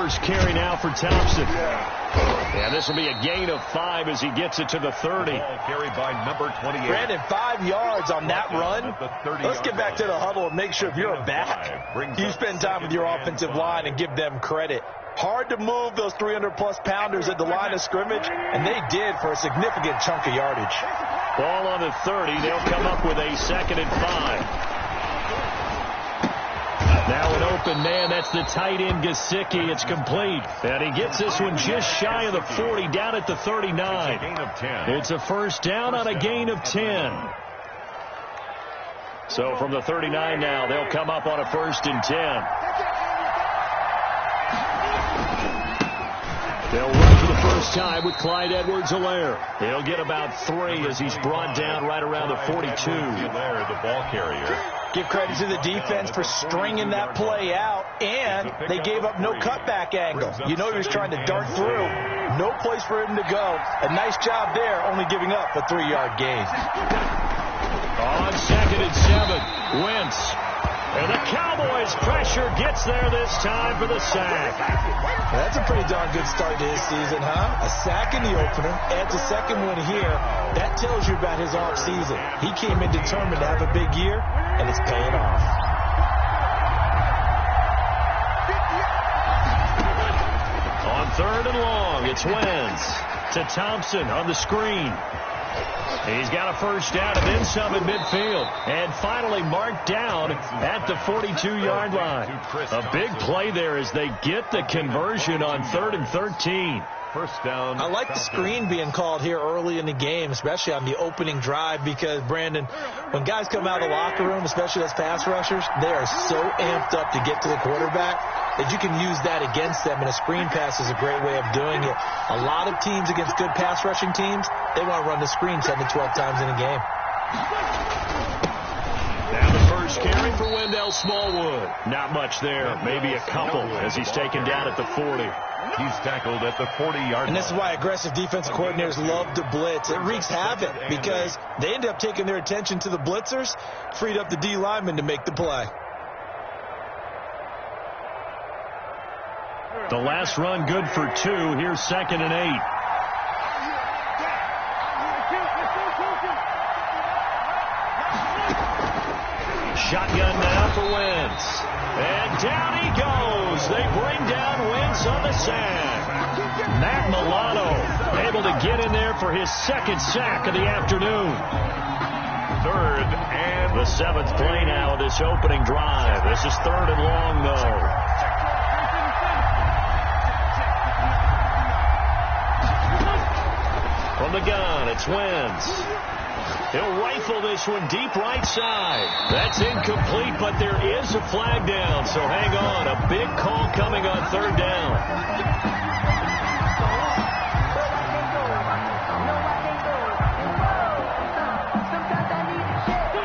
first carry now for Thompson. And this will be a gain of 5 as he gets it to the 30. Carried by number 28. Brandon, 5 yards on that run. Let's get back to the huddle and make sure if you're a back, you spend time with your offensive line and give them credit. Hard to move those 300-plus pounders at the line of scrimmage, and they did for a significant chunk of yardage. Ball on the 30. They'll come up with a 2nd and 5. Now an open man. That's the tight end, Gesicki. It's complete. And he gets this one just shy of the 40, down at the 39. It's a gain of 10. It's a first down on a gain of 10. So from the 39 now, they'll come up on a 1st and 10. They'll run for the first time with Clyde Edwards-Helaire. He'll get about 3 as he's brought down right around the 42. Helaire, the ball carrier. Give credit to the defense for stringing that play out, and they gave up no cutback angle. You know he was trying to dart through. No place for him to go. A nice job there, only giving up a 3-yard gain. On 2nd and 7, Wentz. And the Cowboys' pressure gets there this time for the sack. That's a pretty darn good start to his season, huh? A sack in the opener, adds a second one here. That tells you about his offseason. He came in determined to have a big year, and it's paying off. On 3rd and long, it's Wentz to Thompson on the screen. He's got a first down and then some at midfield. And finally marked down at the 42-yard line. A big play there as they get the conversion on 3rd and 13. First down. I like the screen being called here early in the game, especially on the opening drive, because, Brandon, when guys come out of the locker room, especially as pass rushers, they are so amped up to get to the quarterback that you can use that against them, and a screen pass is a great way of doing it. A lot of teams against good pass rushing teams, they want to run the screen 10 to 12 times in a game. Now the first carry for Wendell Smallwood. Not much there, maybe a couple as he's taken down at the 40. He's tackled at the 40-yard line. And this is why aggressive defensive coordinators love to blitz. It wreaks havoc because they end up taking their attention to the blitzers, freed up the D lineman to make the play. The last run good for 2. Here's 2nd and 8. Shotgun now for Wentz. And down he goes. They bring down Wentz on the sack. Matt Milano able to get in there for his 2nd sack of the afternoon. 3rd and the 7th play now of this opening drive. This is 3rd and long, though. From the gun, it's Wentz. He'll rifle this one deep right side. That's incomplete, but there is a flag down, so hang on. A big call coming on 3rd down.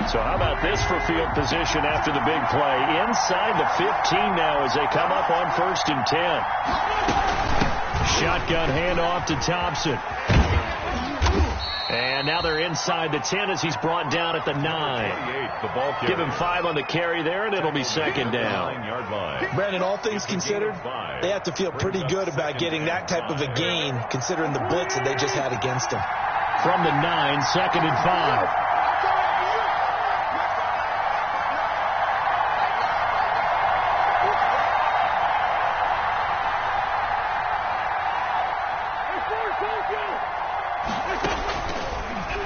So how about this for field position after the big play? Inside the 15 now as they come up on 1st and 10. Shotgun handoff to Thompson. And now they're inside the 10 as he's brought down at the 9. Give him 5 on the carry there, and it'll be 2nd down. Brandon, all things considered, they have to feel pretty good about getting that type of a gain, considering the blitz that they just had against them. From the 9, 2nd and 5.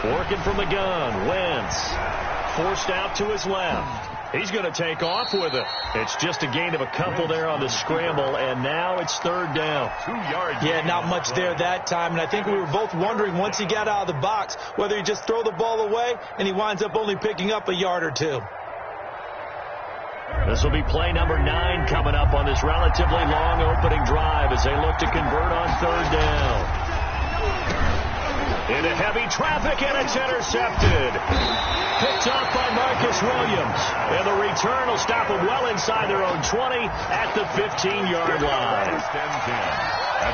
Working from the gun, Wentz forced out to his left. He's going to take off with it. It's just a gain of a couple there on the scramble, and now it's 3rd down. 2 yards. Yeah, not much there that time, and I think we were both wondering once he got out of the box whether he just throw the ball away and he winds up only picking up a yard or 2. This will be play number 9 coming up on this relatively long opening drive as they look to convert on 3rd down. Into heavy traffic, and it's intercepted. Picked off by Marcus Williams. And the return will stop them well inside their own 20 at the 15-yard line.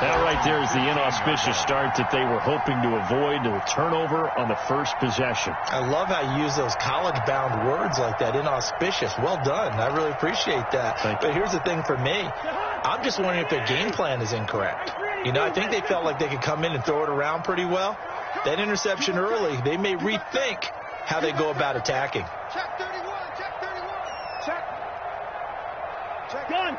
That right there is the inauspicious start that they were hoping to avoid, the turnover on the first possession. I love how you use those college-bound words like that, inauspicious. Well done. I really appreciate that. Thank you. But here's the thing for me. I'm just wondering if their game plan is incorrect. You know, I think they felt like they could come in and throw it around pretty well. That interception early, they may rethink how they go about attacking. Check 31, check 31. Check. Check. Gun.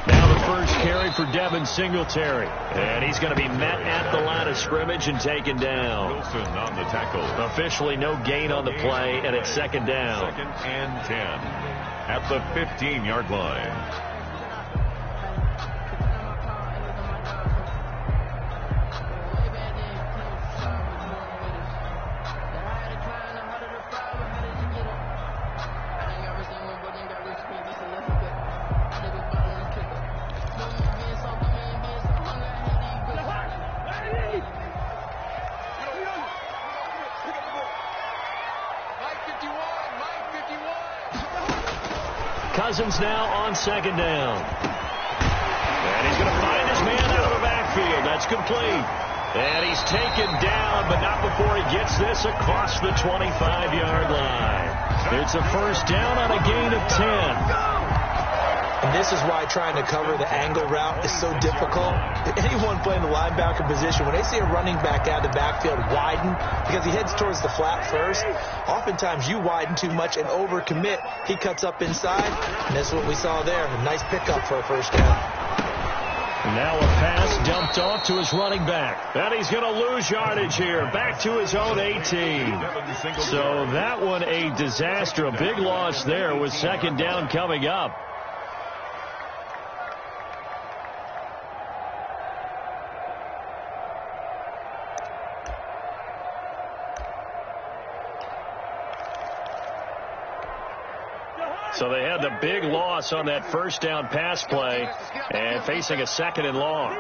Now the first carry for Devin Singletary. And he's going to be met at the line of scrimmage and taken down. Wilson on the tackle. Officially no gain on the play, and it's second down. 2nd and 10 at the 15-yard line. Cousins now on second down. And he's going to find his man out of the backfield. That's complete. And he's taken down, but not before he gets this across the 25-yard line. It's a first down on a gain of 10. And this is why trying to cover the angle route is so difficult. Anyone playing the linebacker position, when they see a running back out of the backfield widen because he heads towards the flat first, oftentimes you widen too much and overcommit. He cuts up inside, and that's what we saw there. A nice pickup for a first down. Now a pass dumped off to his running back. And he's going to lose yardage here. Back to his own 18. So that one a disaster. A big loss there with second down coming up. So they had the big loss on that first down pass play and facing a second and long.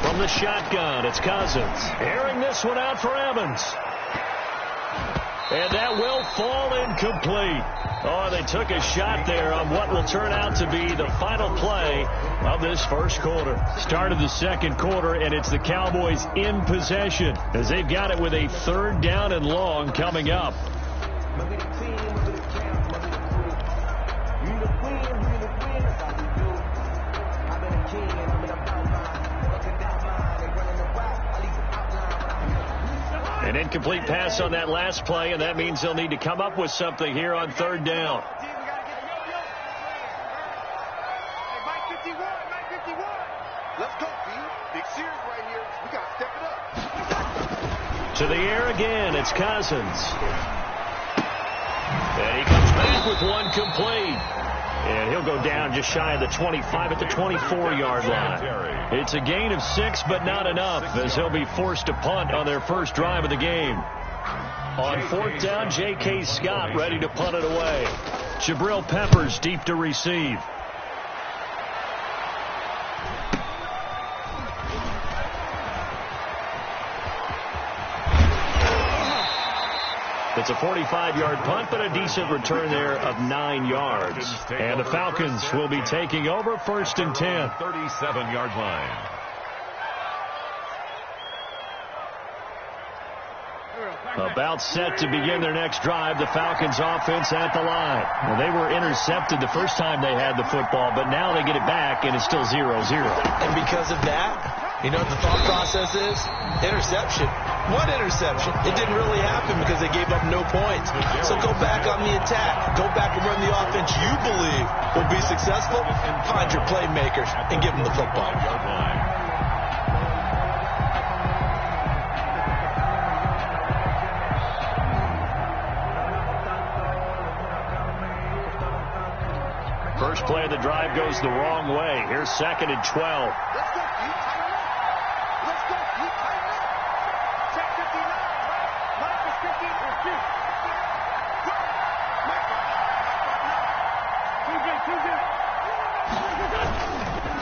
From the shotgun, it's Cousins. Airing this one out for Evans. And that will fall incomplete. Oh, they took a shot there on what will turn out to be the final play of this first quarter. Start of the second quarter, and it's the Cowboys in possession as they've got it with a third down and long coming up. An incomplete pass on that last play, and that means they'll need to come up with something here on third down. Let's go, B. Big series right here. We got to step it up. To the air again, it's Cousins. And he comes back with one complete. And he'll go down just shy of the 25 at the 24-yard line. It's a gain of 6, but not enough, as he'll be forced to punt on their first drive of the game. On fourth down, J.K. Scott ready to punt it away. Jabril Peppers deep to receive. It's a 45-yard punt, but a decent return there of 9 yards. And the Falcons will be taking over first and 10. 37-yard line. About set to begin their next drive, the Falcons offense at the line. Well, they were intercepted the first time they had the football, but now they get it back, and it's still 0-0. And because of that, you know what the thought process is? Interception. What interception? It didn't really happen because they gave up no points. So go back on the attack. Go back and run the offense you believe will be successful. Find your playmakers and give them the football. First play of the drive goes the wrong way. Here's second and 12.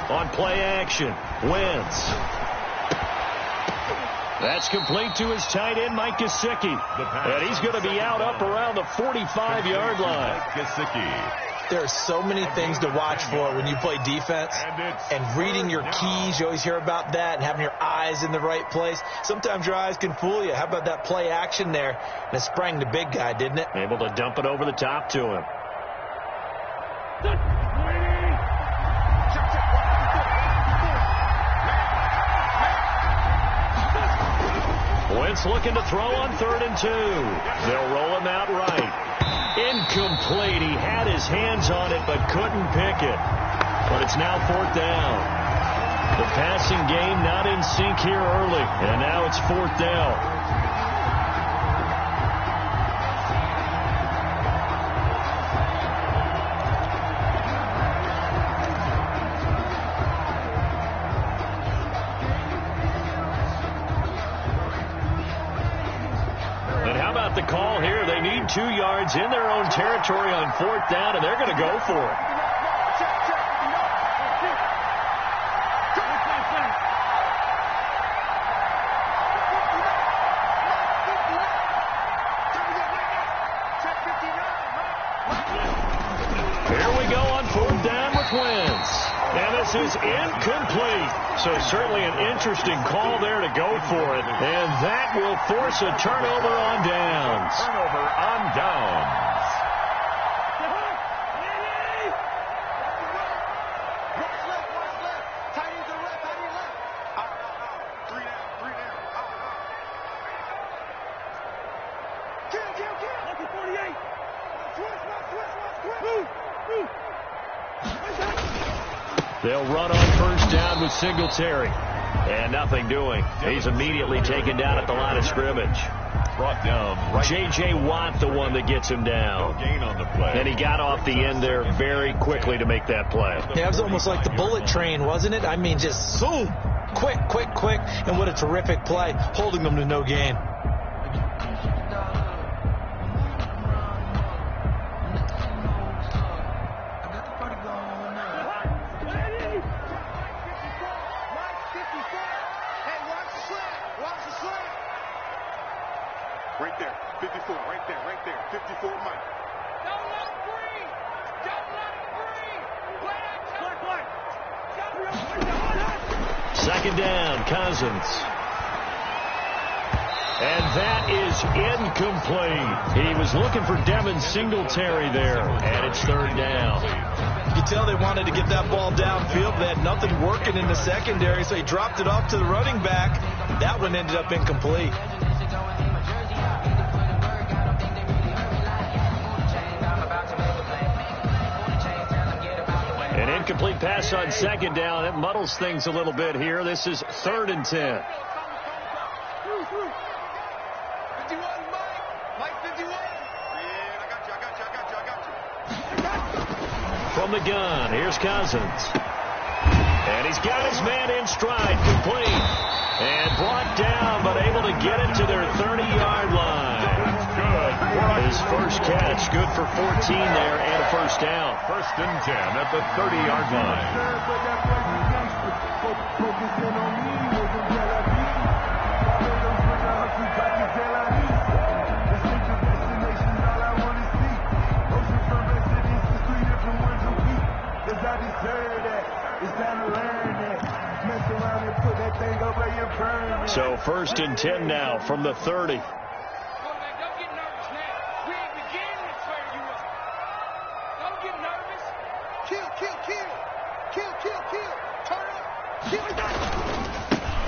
On play action, Wentz. That's complete to his tight end, Mike Gesicki. And he's going to be out up around the 45-yard line. Gesicki There are so many things to watch for when you play defense, and reading your keys. You always hear about that, and having your eyes in the right place. Sometimes your eyes can fool you. How about that play action there? And it sprang the big guy, didn't it? Able to dump it over the top to him. Wentz looking to throw on 3rd and 2. They'll roll him out right. Incomplete. He had his hands on it but couldn't pick it. But it's now 4th down. The passing game not in sync here early. And now it's 4th down. The call here, they need 2 yards in their own territory on 4th down, and they're going to go for it. Here we go on 4th down with Wentz. And this is incomplete. So certainly an interesting call there to go for it. And that will force a turnover on downs. Turnover on downs. They'll run on 1st down with Singletary. And nothing doing. He's immediately taken down at the line of scrimmage. Brought down right. J.J. Watt, the one that gets him down. No gain on the play. And he got off the end there very quickly to make that play. Yeah, it was almost like the bullet train, wasn't it? I mean, just zoom. Quick, quick, quick. And what a terrific play, holding them to no gain. Right there, 54, right there, 54, Mike. Don't let him breathe. Don't let him breathe. Play that. 2nd down, Cousins. And that is incomplete. He was looking for Devin Singletary there, and it's 3rd down. You could tell they wanted to get that ball downfield, but they had nothing working in the secondary, so he dropped it off to the running back. That one ended up incomplete. An incomplete pass on 2nd down. It muddles things a little bit here. This is 3rd and 10. 51, Mike 51. Yeah, I got you. From the gun, here's Cousins. And he's got his man in stride, complete. And brought down, but able to get it to their 30-yard line. His first catch, good for 14 there, and a 1st down. 1st and 10 at the 30-yard line. So 1st and 10 now from the 30. Quarterback, don't get nervous now. We ain't beginning to tear you up. Don't get nervous. Kill. Turn up. Kill it.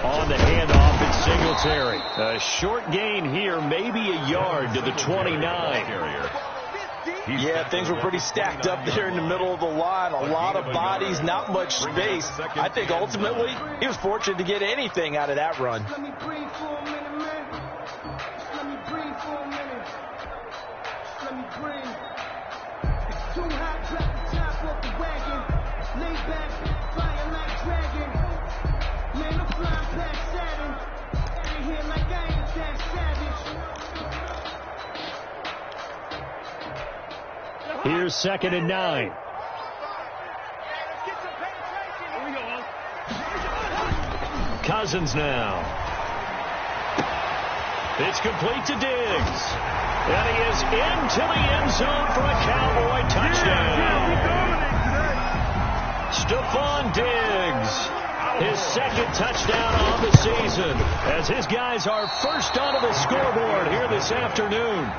On the handoff, it's Singletary. A short gain here, maybe a yard to the 29. Yeah, things were pretty stacked up there in the middle of the line. A lot of bodies, not much space. I think ultimately he was fortunate to get anything out of that run. Let me breathe for a minute, man. Let me breathe for a minute. Let me breathe. It's too hot, drop the top off the wagon. Lay back, flying like dragon. Man, I'm flying past Saturn. Out of here like I ain't that savage. Here's 2nd and 9. Cousins now. It's complete to Diggs. And he is into the end zone for a Cowboy touchdown. Stephon Diggs. His second touchdown on the season as his guys are first onto the scoreboard here this afternoon.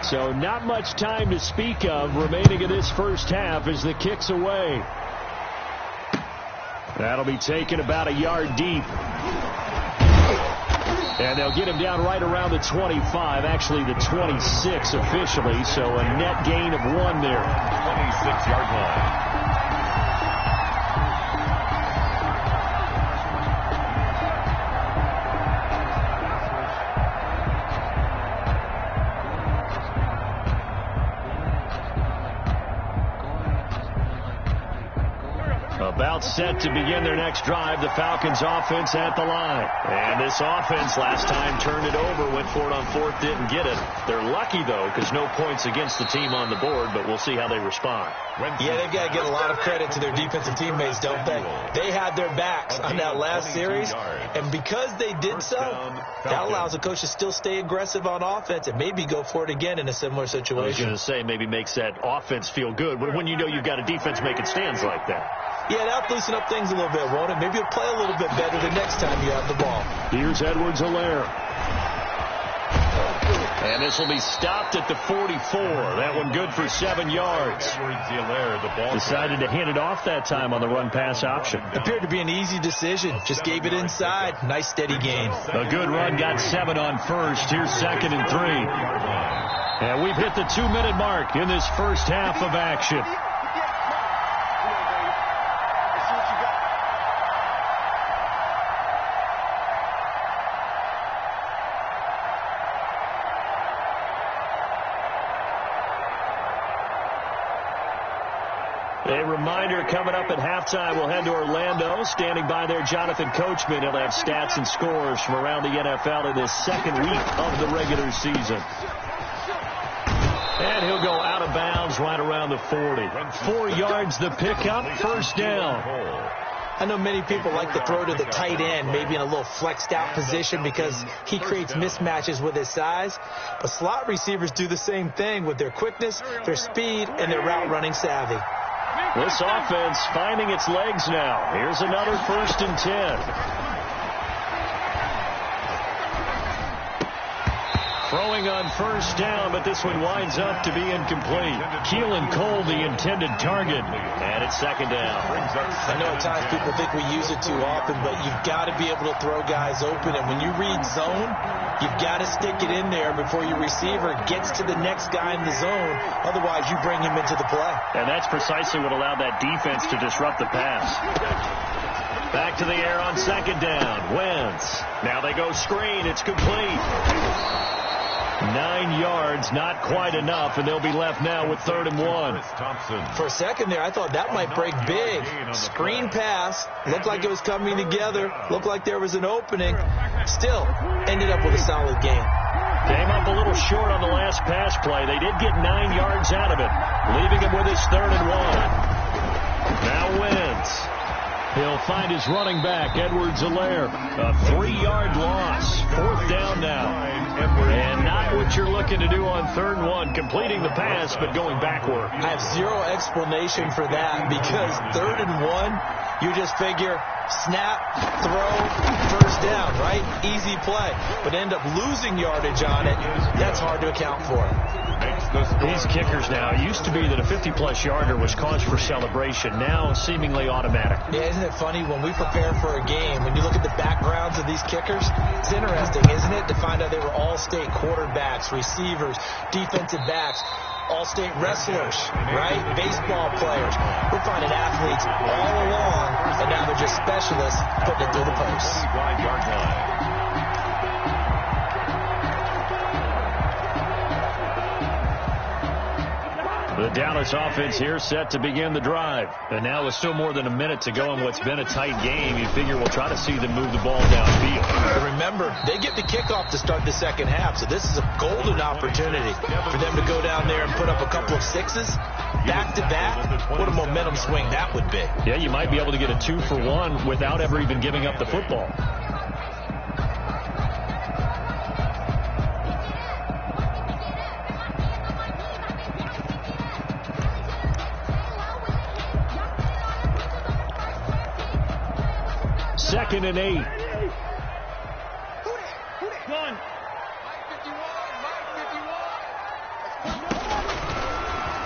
So not much time to speak of remaining in this first half as the kick's away. That'll be taken about a yard deep. And they'll get him down right around the 25, actually the 26 officially, so a net gain of 1 there. 26-yard line. About set to begin their next drive, the Falcons offense at the line. And this offense last time turned it over, went for it on fourth, didn't get it. They're lucky, though, because no points against the team on the board, but we'll see how they respond. Yeah, they've got to give a lot of credit to their defensive teammates, don't they? They had their backs on that last series, and because they did so, that allows the coach to still stay aggressive on offense and maybe go for it again in a similar situation. I was going to say maybe makes that offense feel good, but when you know you've got a defense making stands like that. Yeah, that'll loosen up things a little bit, won't it? Maybe you'll play a little bit better the next time you have the ball. Here's Edwards-Helaire. And this will be stopped at the 44. That one good for 7 yards. Edwards-Helaire, the ball decided to hand it off that time on the run-pass option. Appeared to be an easy decision. Just gave it inside. Nice, steady gain. A good run, got 7 on first. Here's 2nd and 3. And we've hit the 2-minute mark in this first half of action. A reminder coming up at halftime, we'll head to Orlando. Standing by there, Jonathan Coachman. He'll have stats and scores from around the NFL in this second week of the regular season. And he'll go out of bounds right around the 40. 4 yards the pickup, first down. I know many people like to throw to the tight end, maybe in a little flexed out position because he creates mismatches with his size. But slot receivers do the same thing with their quickness, their speed, and their route running savvy. This offense finding its legs now. Here's another 1st and 10. Throwing on first down, but this one winds up to be incomplete. Keelan Cole, the intended target. And it's 2nd down. I know at times people think we use it too often, but you've got to be able to throw guys open. And when you read zone, you've got to stick it in there before your receiver gets to the next guy in the zone. Otherwise, you bring him into the play. And that's precisely what allowed that defense to disrupt the pass. Back to the air on 2nd down. Wentz. Now they go screen. It's complete. 9 yards, not quite enough, and they'll be left now with 3rd and 1. For a second there, I thought that might break big. Screen pass, looked like it was coming together, looked like there was an opening. Still, ended up with a solid game. Came up a little short on the last pass play. They did get 9 yards out of it, leaving him with his 3rd and 1. Now Wentz. He'll find his running back, Edwards-Helaire. A 3-yard loss. 4th down now. And not what you're looking to do on 3rd and 1, completing the pass, but going backward. I have zero explanation for that because 3rd and 1, you just figure snap, throw, first down, right? Easy play. But end up losing yardage on it. That's hard to account for. These kickers now, used to be that a 50-plus yarder was cause for celebration. Now seemingly automatic. Yeah, isn't it funny when we prepare for a game, when you look at the backgrounds of these kickers, it's interesting, isn't it, to find out they were all-state quarterbacks, receivers, defensive backs, all-state wrestlers, right? Baseball players. We're finding athletes all along, and now they're just specialists putting it through the posts. The Dallas offense here set to begin the drive. And now with still more than a minute to go in what's been a tight game, you figure we'll try to see them move the ball downfield. But remember, they get the kickoff to start the second half, so this is a golden opportunity for them to go down there and put up a couple of sixes back-to-back. What a momentum swing that would be. Yeah, you might be able to get a 2-for-1 without ever even giving up the football. 2nd and 8.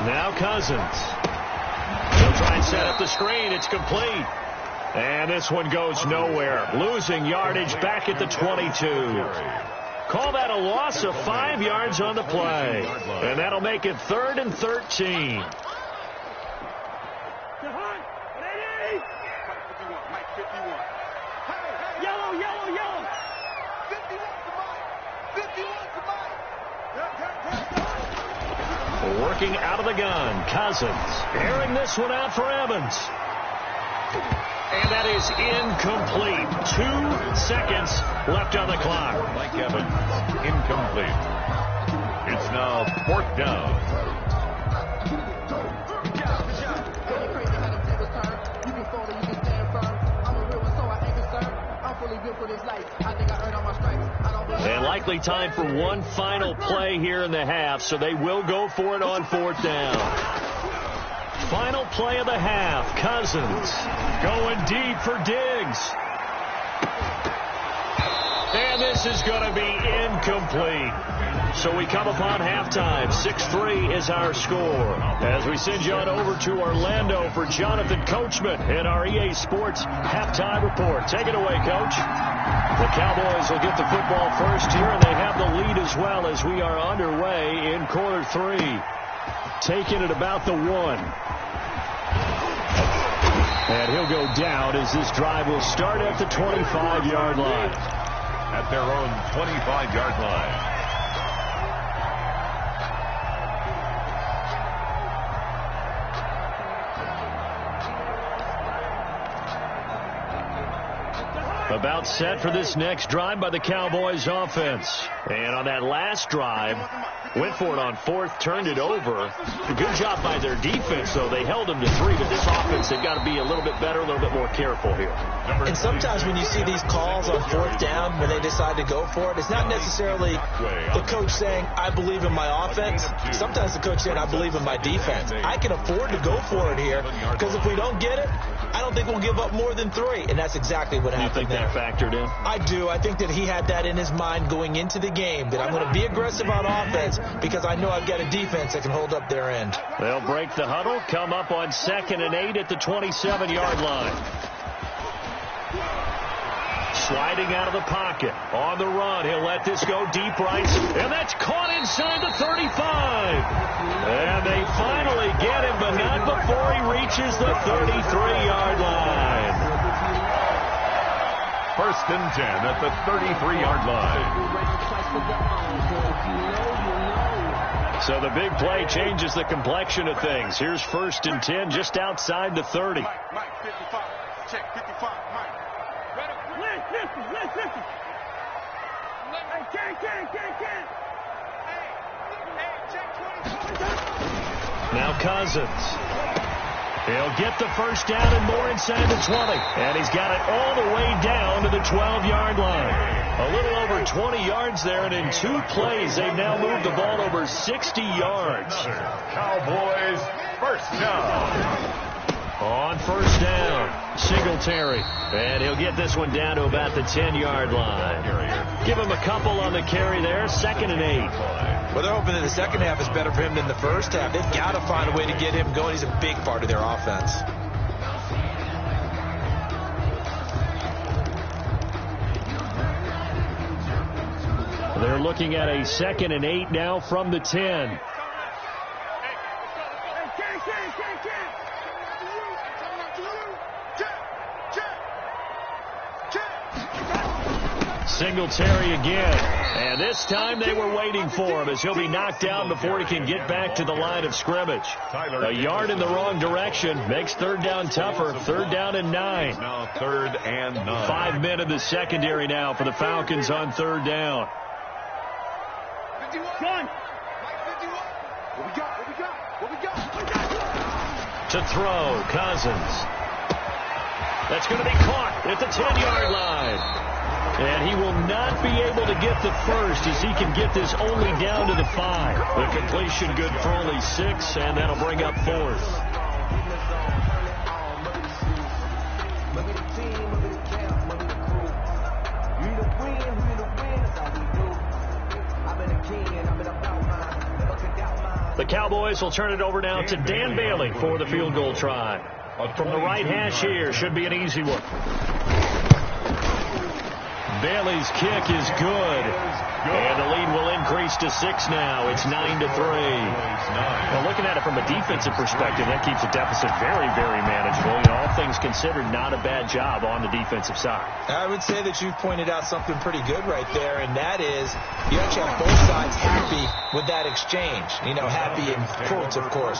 Now Cousins. He'll try and set up the screen. It's complete. And this one goes nowhere. Losing yardage back at the 22. Call that a loss of 5 yards on the play. And that'll make it 3rd and 13. Working out of the gun. Cousins airing this one out for Evans. And that is incomplete. 2 seconds left on the clock. Mike Evans, incomplete. It's now 4th down. And likely time for one final play here in the half, so they will go for it on 4th down. Final play of the half. Cousins going deep for Diggs. And this is going to be incomplete. So we come upon halftime. 6-3 is our score. As we send you on over to Orlando for Jonathan Coachman in our EA Sports halftime report. Take it away, Coach. The Cowboys will get the football first here, and they have the lead as well as we are underway in quarter 3. Taking it about the 1. And he'll go down as this drive will start at the 25-yard line. At their own 25-yard line. About set for this next drive by the Cowboys offense. And on that last drive, went for it on 4th, turned it over. A good job by their defense, though. They held them to 3, but this offense, they've got to be a little bit better, a little bit more careful here. And sometimes when you see these calls on 4th down, when they decide to go for it, it's not necessarily the coach saying, I believe in my offense. Sometimes the coach saying, I believe in my defense. I can afford to go for it here, because if we don't get it, I don't think we'll give up more than 3. And that's exactly what happened. You think that factored in? I do. I think that he had that in his mind going into the game, that I'm going to be aggressive on offense because I know I've got a defense that can hold up their end. They'll break the huddle, come up on 2nd and 8 at the 27-yard line. Sliding out of the pocket. On the run, he'll let this go deep right. And that's caught inside the 35. And they finally get him, but not before he reaches the 33-yard line. 1st and 10 at the 33-yard line. So the big play changes the complexion of things. Here's 1st and 10 just outside the 30. Mike, 55. Check, 55, Mike. Listen. Now Cousins. He'll get the 1st down and more inside the 20. And he's got it all the way down to the 12-yard line. A little over 20 yards there, and in 2 plays, they've now moved the ball over 60 yards. Cowboys, 1st down. On 1st down, Singletary. And he'll get this one down to about the 10-yard line. Give him a couple on the carry there. 2nd and 8. Well, they're hoping that the second half is better for him than the first half. They've got to find a way to get him going. He's a big part of their offense. They're looking at a 2nd and 8 now from the 10. Singletary again. And this time they were waiting for him as he'll be knocked down before he can get back to the line of scrimmage. A yard in the wrong direction makes 3rd down tougher. 3rd down and 9. Now 3rd and 9. 5 men in the secondary now for the Falcons on 3rd down. 51. What we got? To throw, Cousins. That's going to be caught at the 10-yard line. And he will not be able to get the 1st as he can get this only down to the 5. The completion good for only 6, and that'll bring up 4th. We the win, that's all we do. I've been a king and I've been about mine. Never could doubt mine. The Cowboys will turn it over now to Dan Bailey for the field goal try. From the right hash here, should be an easy one. Bailey's kick is good. And the lead will increase to 6 now. It's 9-3. Now, looking at it from a defensive perspective, that keeps the deficit very, very manageable. You know, all things considered, not a bad job on the defensive side. I would say that you've pointed out something pretty good right there, and that is you actually have both sides happy with that exchange. You know, happy in quotes, of course.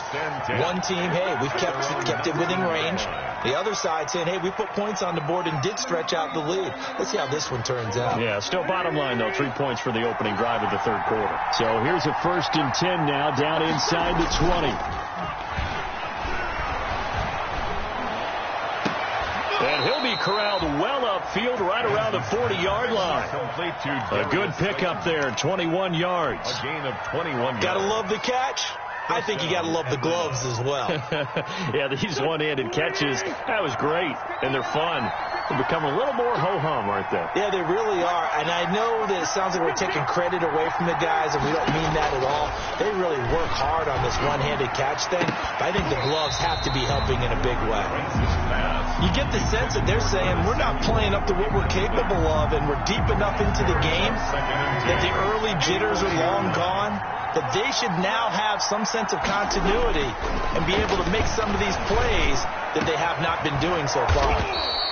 One team, hey, we've kept it within range. The other side saying, hey, we put points on the board and did stretch out the lead. Let's see how this one turns out. Yeah, still bottom line, though, 3 points for the opening drive of the third quarter. So here's a 1st and 10 now, down inside the 20. And he'll be corralled well upfield right around the 40-yard line. A good pickup there, 21 yards. A gain of 21 yards. Gotta love the catch. I think you got to love the gloves as well. Yeah, these one-handed catches, that was great, and they're fun. They become a little more ho-hum, aren't they? Yeah, they really are. And I know that it sounds like we're taking credit away from the guys, and we don't mean that at all. They really work hard on this one-handed catch thing, but I think the gloves have to be helping in a big way. You get the sense that they're saying we're not playing up to what we're capable of, and we're deep enough into the game that the early jitters are long gone, that they should now have some sense of continuity and be able to make some of these plays that they have not been doing so far.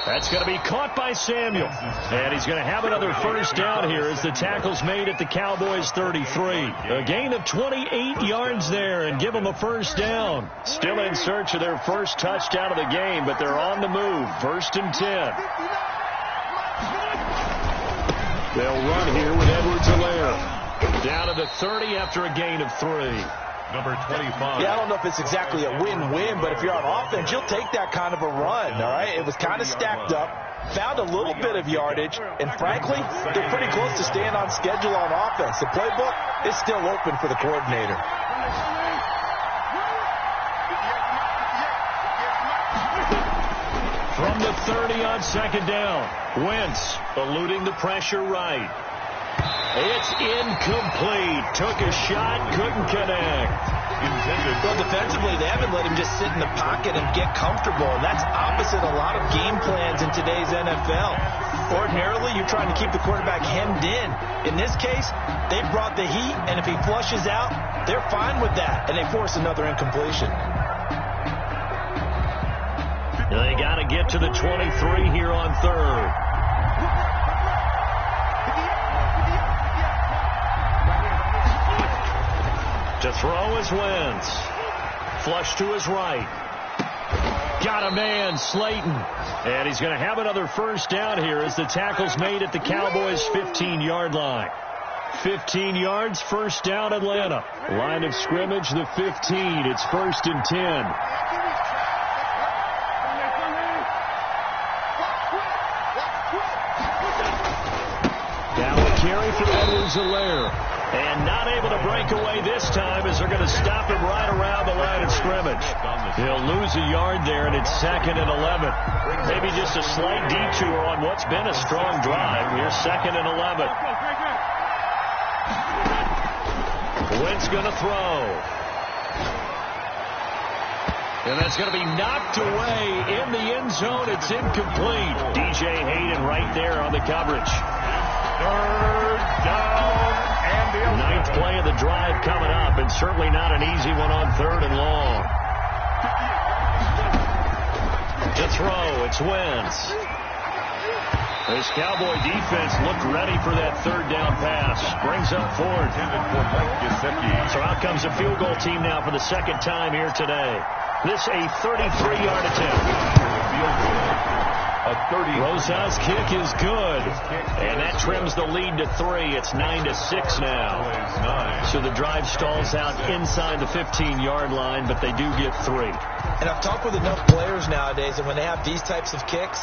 That's going to be caught by Samuel. And he's going to have another 1st down here as the tackle's made at the Cowboys' 33. A gain of 28 yards there and give them a 1st down. Still in search of their first touchdown of the game, but they're on the move. 1st and 10. They'll run here with Edwards-Helaire. Down to the 30 after a gain of 3. Number 25. Yeah, I don't know if it's exactly a win-win, but if you're on offense, you'll take that kind of a run, all right? It was kind of stacked up, found a little bit of yardage, and frankly, they're pretty close to staying on schedule on offense. The playbook is still open for the coordinator. From the 30 on 2nd down, Wentz eluding the pressure right. It's incomplete. Took a shot, couldn't connect. Well, defensively, they haven't let him just sit in the pocket and get comfortable. And that's opposite a lot of game plans in today's NFL. Ordinarily, you're trying to keep the quarterback hemmed in. In this case, they brought the heat, and if he flushes out, they're fine with that, and they force another incompletion. They got to get to the 23 here on 3rd. To throw is Wentz. Flush to his right. Got a man, Slayton. And he's going to have another 1st down here as the tackle's made at the Cowboys' 15-yard line. 15 yards, 1st down, Atlanta. Line of scrimmage, the 15. It's 1st and 10. Down the carry for Edwards-Helaire. And not able to break away this time as they're going to stop him right around the line of scrimmage. He'll lose a yard there, and it's 2nd and 11. Maybe just a slight detour on what's been a strong drive. Here's 2nd and 11. Wentz going to throw. And that's going to be knocked away in the end zone. It's incomplete. DJ Hayden right there on the coverage. 3rd down. 9th play of the drive coming up, and certainly not an easy one on 3rd and long. To throw, it's Wentz. This Cowboy defense looked ready for that 3rd down pass. Brings up 4th. So out comes the field goal team now for the 2nd time here today. This a 33-yard attempt. Rosas' kick is good, and that trims the lead to 3. It's 9-6 now. So the drive stalls out inside the 15-yard line, but they do get 3. And I've talked with enough players nowadays, and when they have these types of kicks,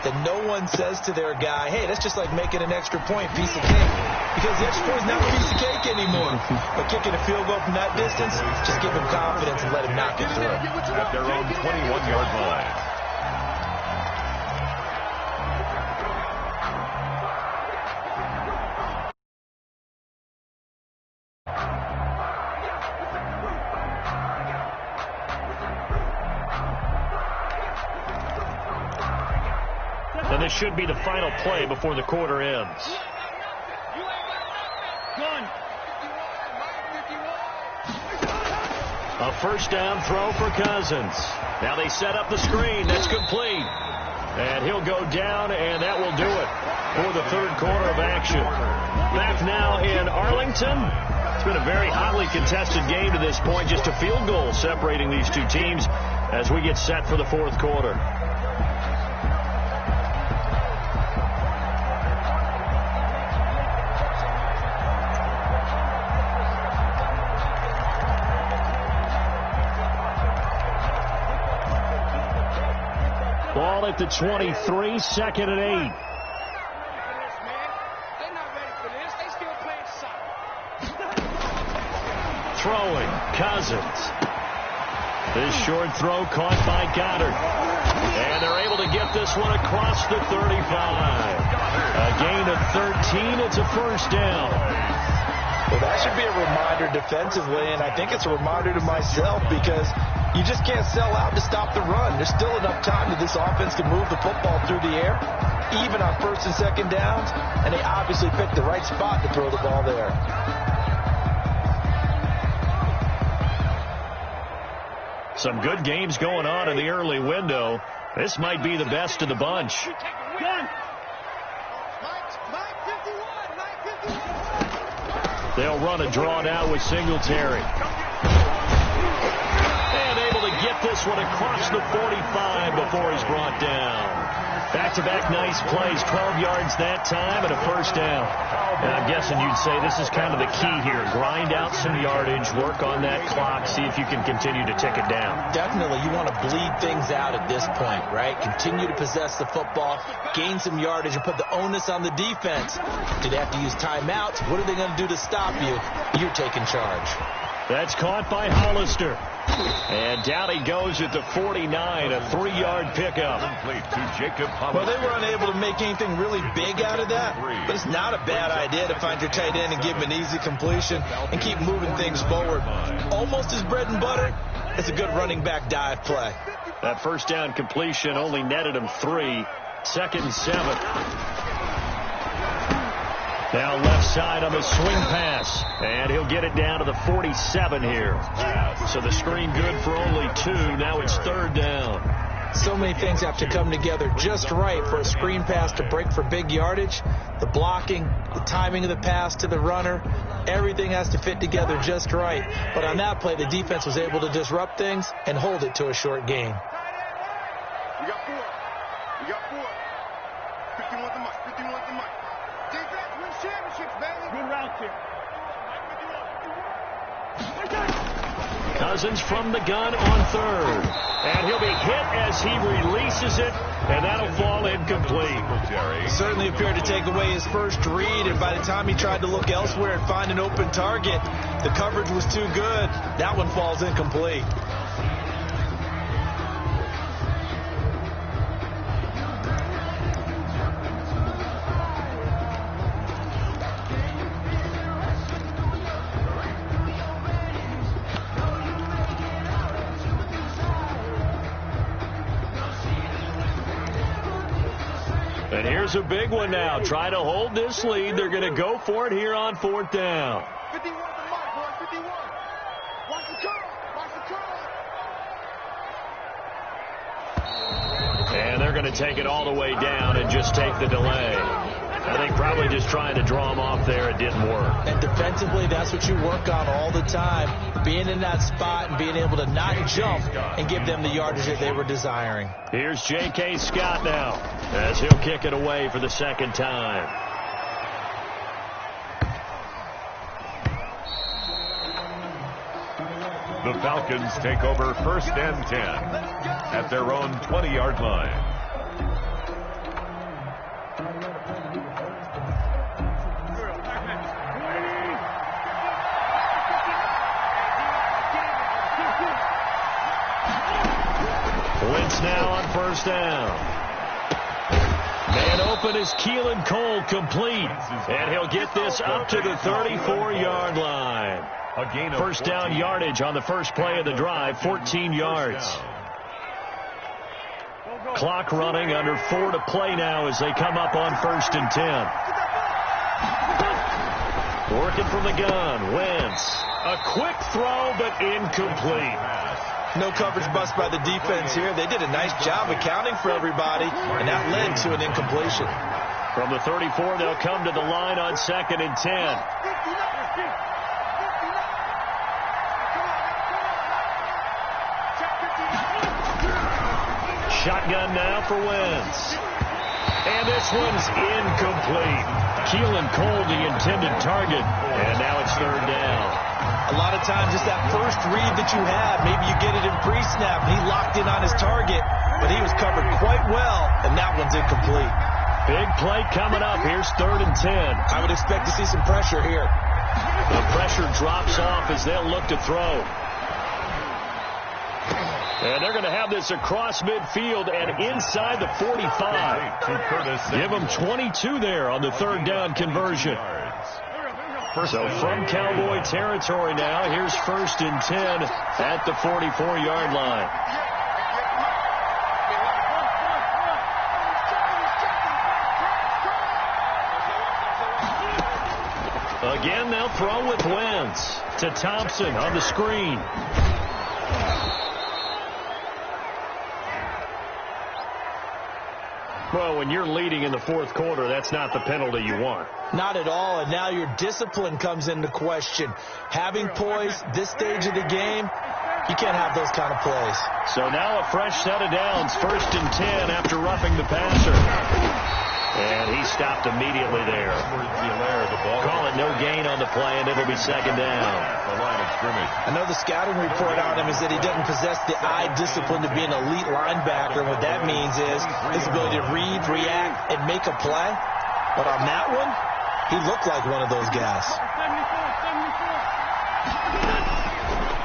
that no one says to their guy, hey, that's just like making an extra point, piece of cake. Because the extra point is not a piece of cake anymore. But kicking a field goal from that distance, just give him confidence and let him knock it through. At their own 21-yard line. this should be the final play before the quarter ends. A first down throw for Cousins. Now they set up the screen. That's complete. And he'll go down, and that will do it for the third quarter of action. Back now in Arlington. It's been a very hotly contested game to this point. Just a field goal separating these two teams as we get set for the fourth quarter. Ball at the 23, second and 8. Throwing, Cousins. This short throw caught by Goddard. And they're able to get this one across the 35. A gain of 13. It's a first down. Well, that should be a reminder defensively, and I think it's a reminder to myself because you just can't sell out to stop the run. There's still enough time that this offense can move the football through the air, even on first and second downs, and they obviously picked the right spot to throw the ball there. Some good games going on in the early window. This might be the best of the bunch. They'll run a draw now with Singletary. And able to get this one across the 45 before he's brought down. Back-to-back nice plays, 12 yards that time and a first down. And I'm guessing you'd say this is kind of the key here. Grind out some yardage, work on that clock, see if you can continue to tick it down. Definitely, you want to bleed things out at this point, right? Continue to possess the football, gain some yardage, and put the onus on the defense. Do they have to use timeouts? What are they going to do to stop you? You're taking charge. That's caught by Hollister. And down he goes at the 49, a 3-yard pickup. Well, they were unable to make anything really big out of that, but it's not a bad idea to find your tight end and give him an easy completion and keep moving things forward. Almost his bread and butter. It's a good running back dive play. That first down completion only netted him 3. Second and 7. Now left side on the swing pass. And he'll get it down to the 47 here. So the screen good for only 2. Now it's third down. So many things have to come together just right for a screen pass to break for big yardage. The blocking, the timing of the pass to the runner, everything has to fit together just right. But on that play, the defense was able to disrupt things and hold it to a short gain. We got 4. We got 4. 51 the mic. 51 the mic. Defense wins championships, baby. Good route here. Cousins from the gun on third. And he'll be hit as he releases it, and that'll fall incomplete. Certainly appeared to take away his first read, and by the time he tried to look elsewhere and find an open target, the coverage was too good. That one falls incomplete. And here's a big one now. Try to hold this lead. They're going to go for it here on fourth down. 51 the mic, boy. 51. Watch the curl. Watch the curl. And they're going to take it all the way down and just take the delay. I think probably just trying to draw him off there. It didn't work. And defensively, that's what you work on all the time. Being in that spot and being able to not jump and give them the yardage that they were desiring. Here's J.K. Scott now as he'll kick it away for the second time. The Falcons take over first and 10 at their own 20-yard line. Wentz now on first down. Man open is Keelan Cole, complete. And he'll get this up to the 34-yard line. First down yardage on the first play of the drive, 14 yards. Clock running, under 4 to play now as they come up on 1st and 10. Working from the gun, Wentz. A quick throw, but incomplete. No coverage bust by the defense here. They did a nice job accounting for everybody, and that led to an incompletion. From the 34, they'll come to the line on 2nd and 10. Shotgun now for Wentz. And this one's incomplete. Keelan Cole, the intended target. And now it's 3rd down. A lot of times it's that first read that you have. Maybe you get it in pre-snap. He locked in on his target, but he was covered quite well, and that one's incomplete. Big play coming up. Here's 3rd and 10. I would expect to see some pressure here. The pressure drops off as they'll look to throw. And they're going to have this across midfield and inside the 45. Give them 22 there on the 3rd down conversion. So from Cowboy territory now, here's 1st and 10 at the 44-yard line. Again, they'll throw with Wentz to Thompson on the screen. Well, when you're leading in the 4th quarter, that's not the penalty you want. Not at all, and now your discipline comes into question. Having poise this stage of the game, you can't have those kind of plays. So now a fresh set of downs, 1st and 10 after roughing the passer. And he stopped immediately there. Call it no gain on the play, and it'll be 2nd down. I know the scouting report on him is that he doesn't possess the eye discipline to be an elite linebacker. And what that means is his ability to read, react, and make a play. But on that one, he looked like one of those guys.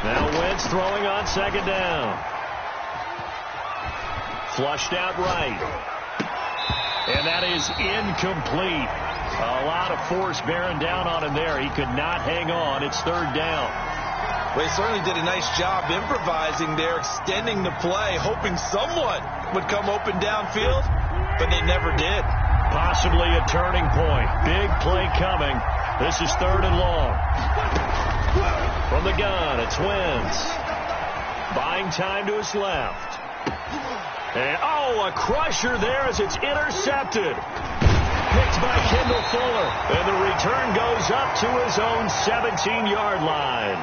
Now Wentz throwing on 2nd down. Flushed out right. And that is incomplete. A lot of force bearing down on him there. He could not hang on. It's 3rd down. Well, he certainly did a nice job improvising there, extending the play, hoping someone would come open downfield, but they never did. Possibly a turning point. Big play coming. This is 3rd and long. From the gun, it's Wentz. Buying time to his left. And, a crusher there as it's intercepted. Picked by Kendall Fuller. And the return goes up to his own 17-yard line.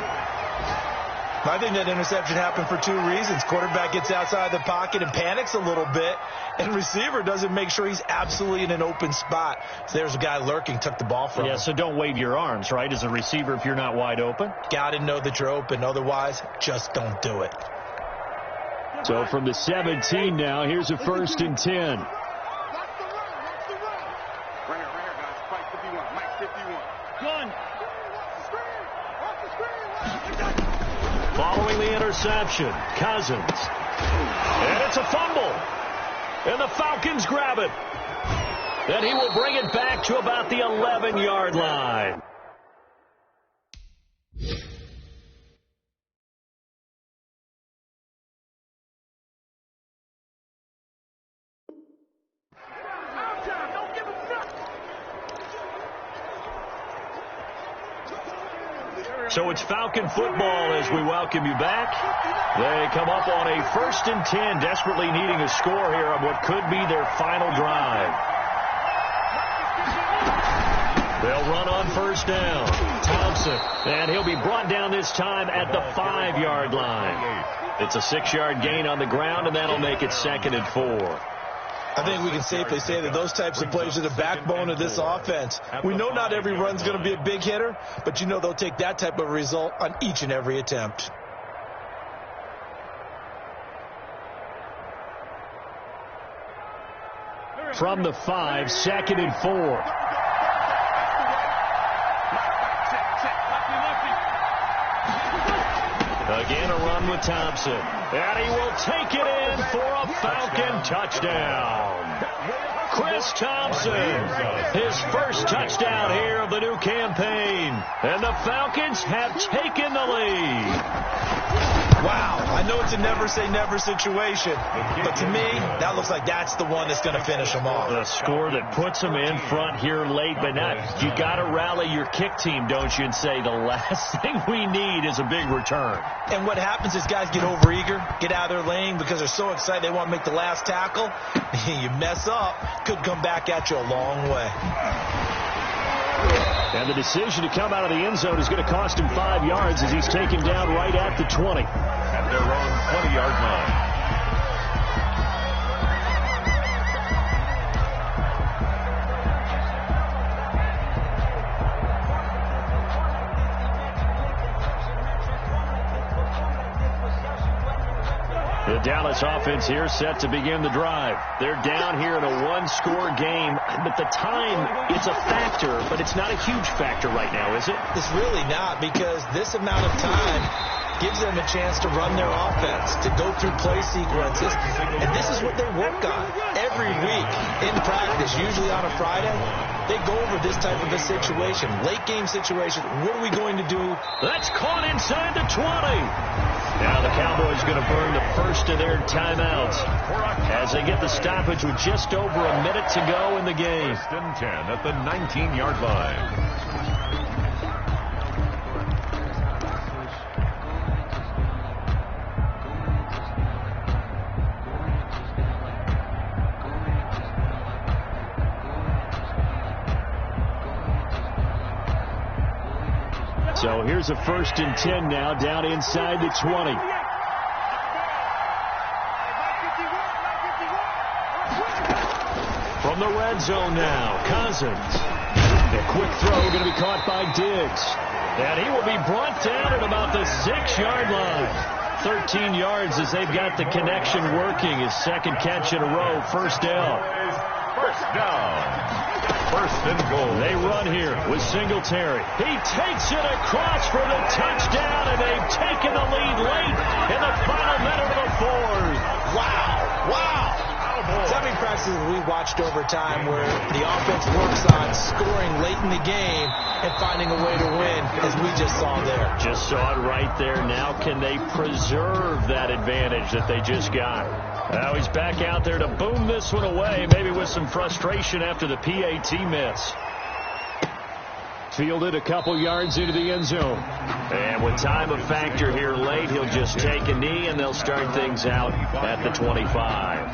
I think that interception happened for 2 reasons. Quarterback gets outside the pocket and panics a little bit, and receiver doesn't make sure he's absolutely in an open spot. So there's a guy lurking, took the ball from him. So don't wave your arms, right, as a receiver if you're not wide open. Got to know that you're open. Otherwise, just don't do it. So from the 17 now, here's a 1st and 10. Right here, guys. Mike 51. Mike 51. Gun. Following the interception, Cousins. And it's a fumble. And the Falcons grab it. And he will bring it back to about the 11-yard line. So it's Falcon football as we welcome you back. They come up on a 1st and 10, desperately needing a score here on what could be their final drive. They'll run on 1st down. Thompson, and he'll be brought down this time at the 5-yard line. It's a 6-yard gain on the ground, and that'll make it 2nd and 4. I think we can safely say that those types of plays are the backbone of this offense. We know not every run's going to be a big hitter, but you know they'll take that type of result on each and every attempt. From the 5, 2nd and 4. Again, a run with Thompson. And he will take it in for a Falcon touchdown. Chris Thompson, his first touchdown here of the new campaign. And the Falcons have taken the lead. Wow, I know know it's a never-say-never situation, but to me, that looks like that's the one that's going to finish them off. A score that puts them in front here late, but not. You got to rally your kick team, don't you, and say the last thing we need is a big return. And what happens is guys get overeager, get out of their lane because they're so excited they want to make the last tackle. You mess up, could come back at you a long way. And the decision to come out of the end zone is going to cost him 5 yards as he's taken down right at the 20. At their own 20-yard line. The Dallas offense here set to begin the drive. They're down here in a one-score game, but the time, it's a factor, but it's not a huge factor right now, is it? It's really not, because this amount of time gives them a chance to run their offense, to go through play sequences. And this is what they work on every week in practice, usually on a Friday. They go over this type of a situation, late game situation. What are we going to do? That's caught inside the 20. Now the Cowboys going to burn the first of their timeouts as they get the stoppage with just over a minute to go in the game. First and 10 at the 19-yard line. So here's a first and 10 now, down inside the 20. From the red zone now, Cousins. A quick throw going to be caught by Diggs. And he will be brought down at about the 6-yard line. 13 yards as they've got the connection working. His second catch in a row, first down. First down. First and goal. They run here with Singletary. He takes it across for the touchdown, and they've taken the lead late in the final minute of the fourth. Wow. Wow. So many practices we watched over time where the offense works on scoring late in the game and finding a way to win, as we just saw there. Just saw it right there. Now can they preserve that advantage that they just got? Now he's back out there to boom this one away, maybe with some frustration after the PAT miss. Fielded a couple yards into the end zone. And with time a factor here late, he'll just take a knee and they'll start things out at the 25.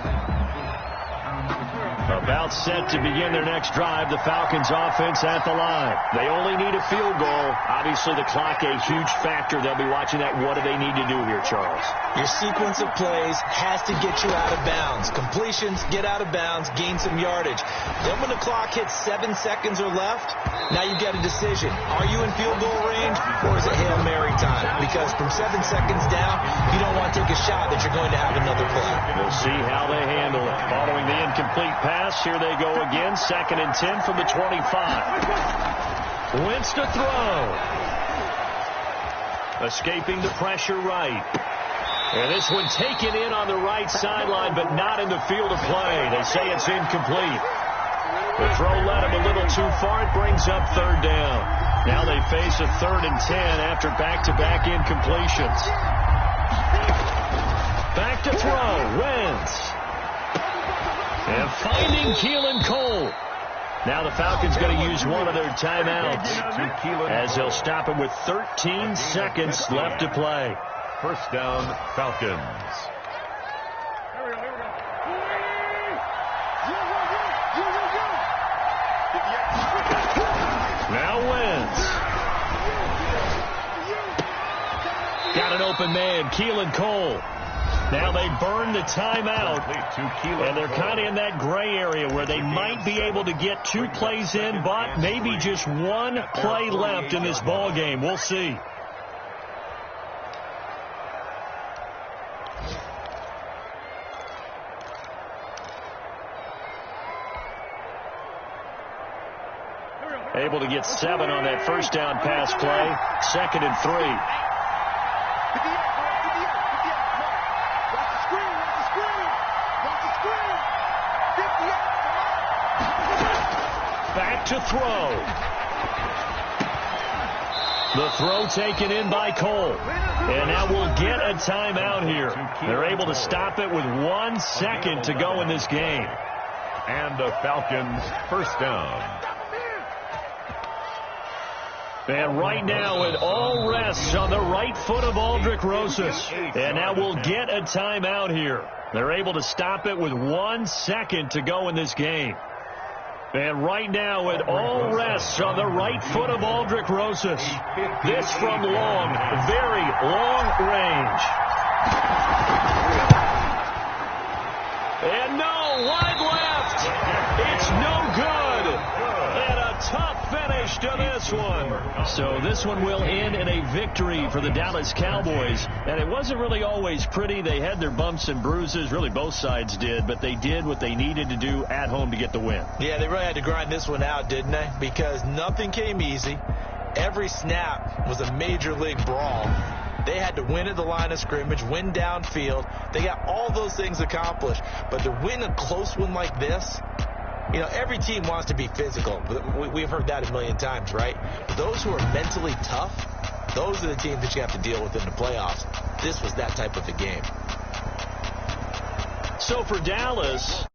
About set to begin their next drive, the Falcons offense at the line. They only need a field goal. Obviously, the clock a huge factor. They'll be watching that. What do they need to do here, Charles? Your sequence of plays has to get you out of bounds. Completions, get out of bounds, gain some yardage. Then when the clock hits 7 seconds or left, now you've got a decision. Are you in field goal range, or is it Hail Mary time? Because from 7 seconds down, you don't want to take a shot that you're going to have another play. We'll see how they handle it. Following the incomplete pass, here they go again. 2nd and 10 from the 25. Wentz to throw. Escaping the pressure right. And this one taken in on the right sideline, but not in the field of play. They say it's incomplete. The throw led him a little too far. It brings up 3rd down. Now they face a 3rd and 10 after back-to-back incompletions. Back to throw. Wentz. And finding Keelan Cole. Now the Falcons going to use one of their timeouts as they'll stop him with 13 seconds left to play. First down, Falcons. Now Wentz. Got an open man, Keelan Cole. Now they burn the timeout, and they're kind of in that gray area where they might be able to get 2 plays in, but maybe just 1 play left in this ball game. We'll see. Able to get 7 on that first down pass play. 2nd and 3. Back to throw. The throw taken in by Cole. And now we'll get a timeout here. They're able to stop it with 1 second to go in this game. And the Falcons first down. And right now it all rests on the right foot of Aldrick Rosas. And now we'll get a timeout here. They're able to stop it with 1 second to go in this game. And right now it all rests on the right foot of Aldrick Rosas. This from long, very long range. And no, wide left. It's no good. And a tough finish to this one. So this one will end in a victory for the Dallas Cowboys. And it wasn't really always pretty. They had their bumps and bruises. Really, both sides did. But they did what they needed to do at home to get the win. Yeah, they really had to grind this one out, didn't they? Because nothing came easy. Every snap was a major league brawl. They had to win at the line of scrimmage, win downfield. They got all those things accomplished. But to win a close one like this, you know, every team wants to be physical. We've heard that a million times, right? But those who are mentally tough, those are the teams that you have to deal with in the playoffs. This was that type of a game. So for Dallas,